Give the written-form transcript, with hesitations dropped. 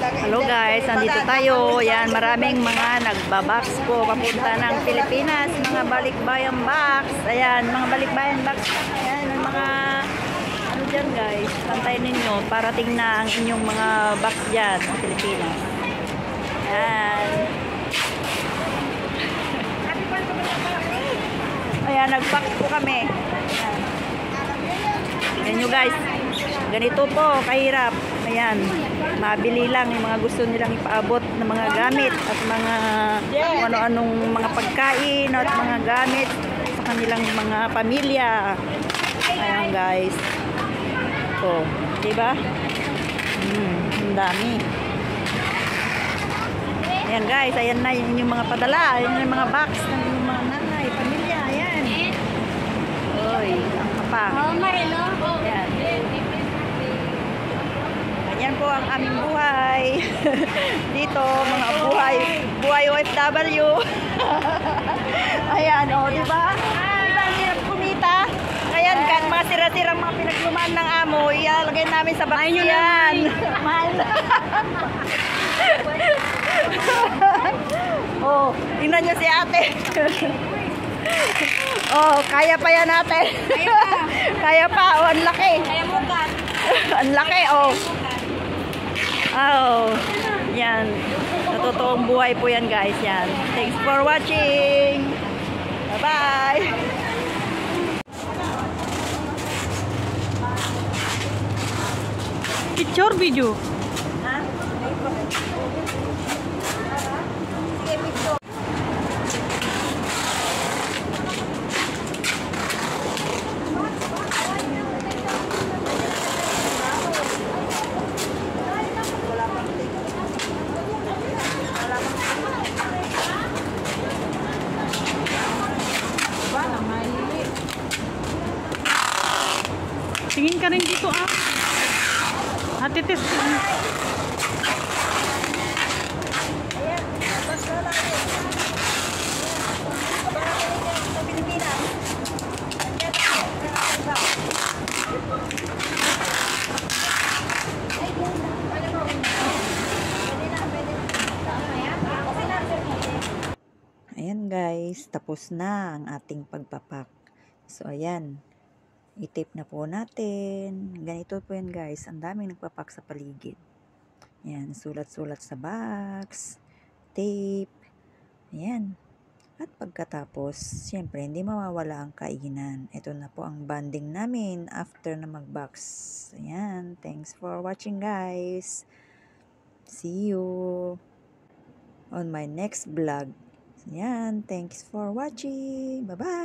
Hello guys, nandito tayo. Yan, maraming mga nagbabox po papunta ng Pilipinas. Mga balikbayan box. Ayan, mga balikbayan box. Ayan, mga ano dyan guys. Pantayin ninyo. Parating na ang inyong mga box dyan sa Pilipinas. Ayan. Ayan, nag-box po kami. Ayan. Ayan nyo guys. Ganito po, kahirap. Ayan, mabili lang yung mga gusto nilang ipaabot ng mga gamit at mga ano-anong mga pagkain at mga gamit sa kanilang mga pamilya. Ayan guys. Oh, diba? Ang dami. Ayan guys, ayan na yung mga padala. Ayan yung mga box ng mga nanay, pamilya. Ayan. Oy, ang kapang. Ayan. Yan po ang aming buhay. Dito, mga buhay OFW. Ayan, o, diba? Diba, ang hirap kumita? Ayan, mga sira-sira mga pinaglumaan ng amo, ilalagay namin sa box yan. Mahal na. Oh, tingnan nyo si ate. Oh, kaya pa yan ate. Kaya pa, oh, ang laki. Kaya mo ka. Ang laki, oh. Oh, yan. Sa totoong buhay po yan guys, yan. Thanks for watching. Bye-bye. Picture video. Ha? Sige, picture. Tingin ka rin dito ah. Ate Tess. Ayan guys, tapos na ang ating pagpapak. So ayan. I-tape na po natin. Ganito po yan guys. Ang daming nagpapak sa paligid. Yan. Sulat-sulat sa box. Tape. Ayan. At pagkatapos, siyempre, hindi mawawala ang kainan. Ito na po ang banding namin after na mag-box. Ayan. Thanks for watching guys. See you on my next vlog. Ayan. Thanks for watching. Bye-bye.